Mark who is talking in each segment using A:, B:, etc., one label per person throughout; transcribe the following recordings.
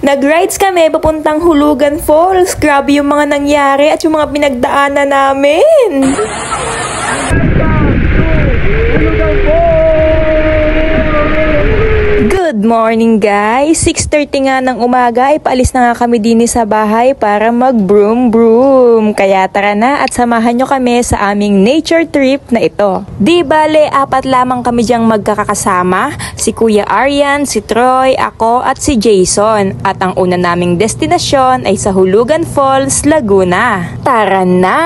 A: Nag-rides kami papuntang Hulugan Falls. Grabe yung mga nangyari at yung mga pinagdaanan namin. Good morning guys! 6:30 nga ng umaga ay paalis na nga kami din sa bahay para mag-broom-broom. Kaya tara na at samahan nyo kami sa aming nature trip na ito. Di bale, 4 lamang kami diyang magkakasama. Si Kuya Aryan, si Troy, ako at si Jason. At ang una naming destinasyon ay sa Hulugan Falls, Laguna. Tara na!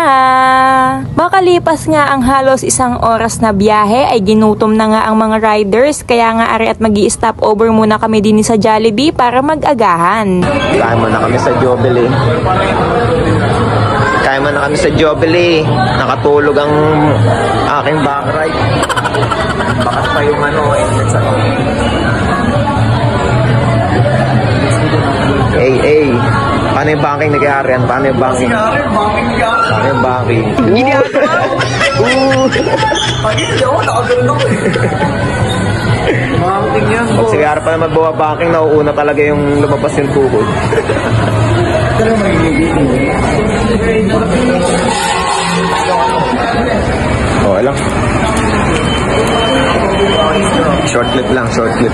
A: Makalipas nga ang halos 1 oras na biyahe ay ginutom na nga ang mga riders. Kaya nga ari at magi-stop over muna kami din sa Jollibee para mag-agahan.
B: Kaya mo na kami sa Jollibee. Nakatulog ang aking back ride. Bakas pa yung Hey. Paano yung banking nangyari? Paano yung banking? Paano yung banking? Hindi ako. Pag sigara pa naman buwa banking, nauuna talaga yung lumabas yung tukod. Okay lang. Short clip lang, short clip.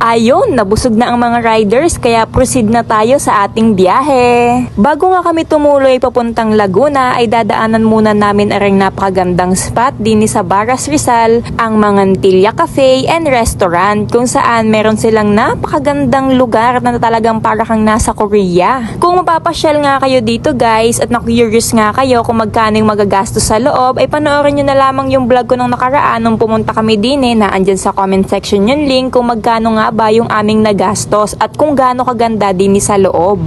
A: Ayun, nabusog na ang mga riders kaya proceed na tayo sa ating biyahe. Bago nga kami tumuloy papuntang Laguna ay dadaanan muna namin ang napakagandang spot din sa Baras Rizal, ang Mangantilla Cafe and Restaurant, kung saan meron silang napakagandang lugar na talagang para kang nasa Korea. Kung mapapasyal nga kayo dito guys at na-curious nga kayo kung magkano yung magagastos sa loob, ay panoorin nyo na lamang yung vlog ko nung nakaraan nung pumunta kami din na andyan sa comment section yung link kung magkano nga ba yung aming nagastos at kung gaano kaganda din sa loob.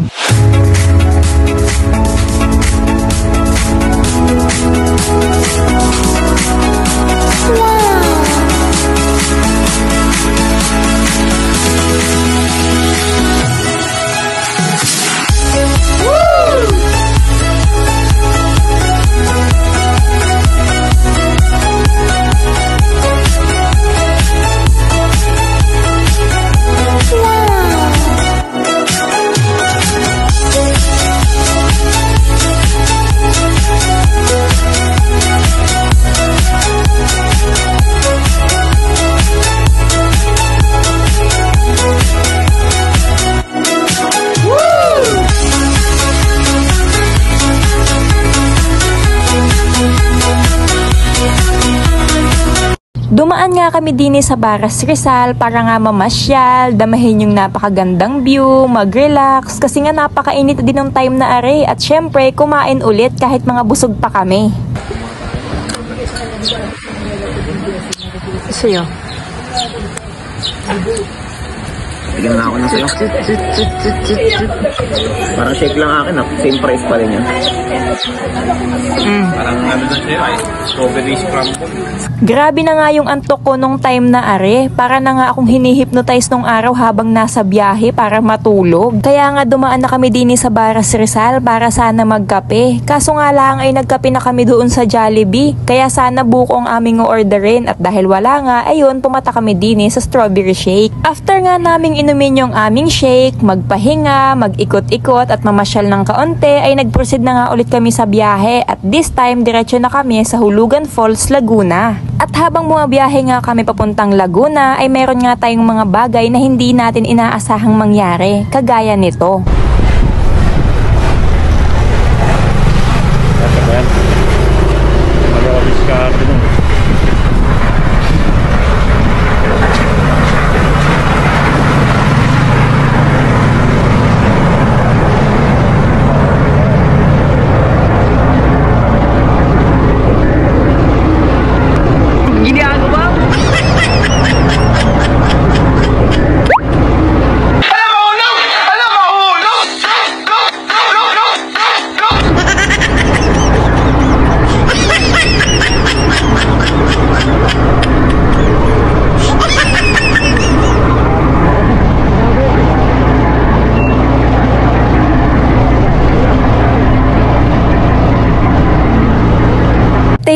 A: Dumaan nga kami din sa Baras Rizal para nga mamasyal, damahin yung napakagandang view, mag-relax kasi nga napakainit din ng time na are at syempre kumain ulit kahit mga busog pa kami. Sa'yo.
B: Bigyan na ako na sa'yo. Parang shake lang akin same price pa rin yan. Parang na sa'yo ay strawberry scramble.
A: Grabe na nga yung antok ko nung time na are. Para na nga akong hinihipnotize nung araw habang nasa biyahe para matulog. Kaya nga dumaan na kami din sa Baras Rizal para sana magkape. Kaso nga lang ay nagkape na kami doon sa Jollibee. Kaya sana buko ang aming orderin at dahil wala nga, ayun pumata kami din sa strawberry shake. After nga naming inumin yung aming shake, magpahinga, mag-ikot-ikot at mamasyal ng kaunti ay nag-proceed na nga ulit kami sa biyahe at this time diretso na kami sa Hulugan Falls, Laguna. At habang bumabiyahe nga kami papuntang Laguna ay meron nga tayong mga bagay na hindi natin inaasahang mangyari, kagaya nito.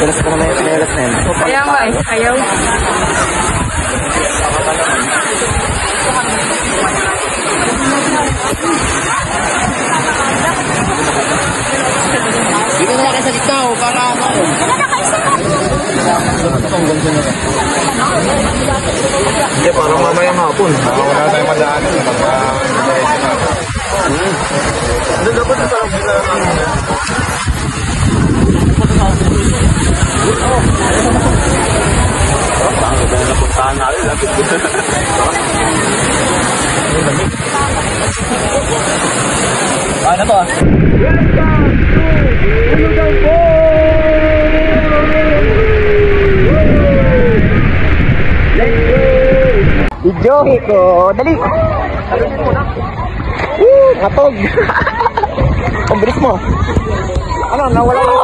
B: Dalas ko naman yung sinelas na yun.
A: Kaya nga eh, ayaw.
C: Dito na kayo sa ditaw para ano.
B: Hindi, parang mamayang hapon.
D: Wala tayong madaanan.
B: Ano dapat na parang napuntahan natin.
C: Ano to ah?
B: Ijohi ko. Dali. Ngatog. Ang bilis mo. Ano, nawala yung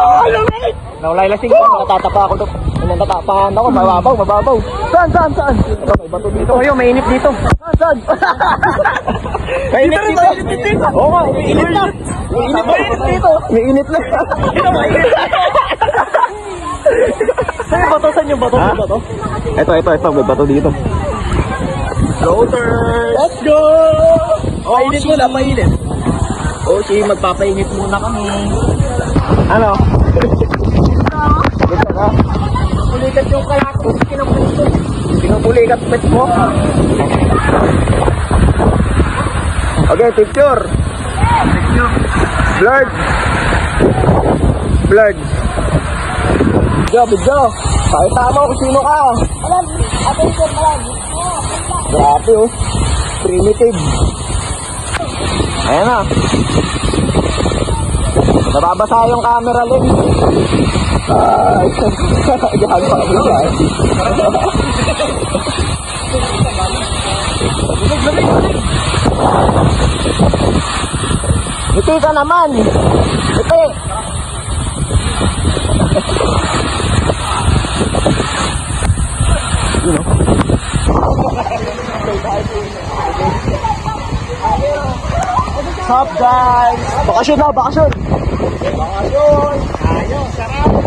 B: nawala yung lasing ko. Natatapa ako doon. Natatapahan ako. Mababaw, mababaw. Saan? Ito, may bato dito. Ayun, may init dito. Saan? May init dito. Oo nga, may init na. May init dito. May init na. Ito, may init dito. Saan yung bato? Saan yung bato? Ito. May bato dito. Floaters! Let's go! Mainit mo na, mainit. Okay, magpapainit muna kami. Ano? Gusto ka? Pinupulikat yung kalato. Pinupulikat pet mo. Okay, picture. Blurred. Video. Pakita mo kung sino ka. Grabe oh. Primitive. Ayan na. Nababasa yung camera lens. Ay, gahan pa kami siya. Ngiti ka naman. Ngiti. Sup guys? Bakasyon na, bakasyon! Ayos, sarap!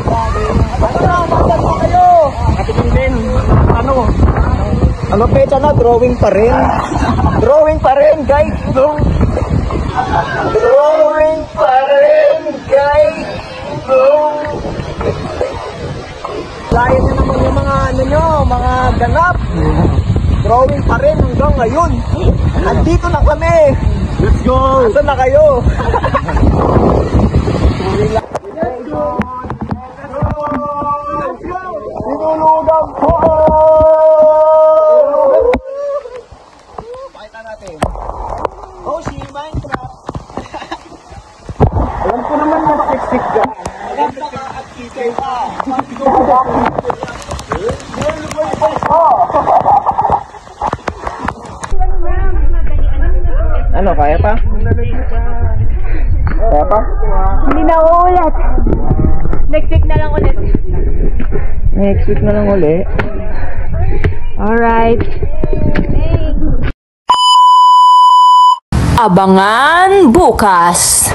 B: Nasaan pa kayo? Katingin din. Ano pecha na? Drawing pa rin guys! Drawing pa rin guys! Layan na naman yung mga mga ganap. Drawing pa rin hanggang ngayon. Andito na kami. Let's go! Ito na kayo. Sinulugan po! Pakita natin. Oh, si Minecraft. Alam ko naman na stick ka. Ganda ka at kikay ka. Ano, kaya pa? Kaya pa?
A: Hindi na uulit. Next week na lang ulit.
B: Next week na lang ulit.
A: Alright. Abangan bukas.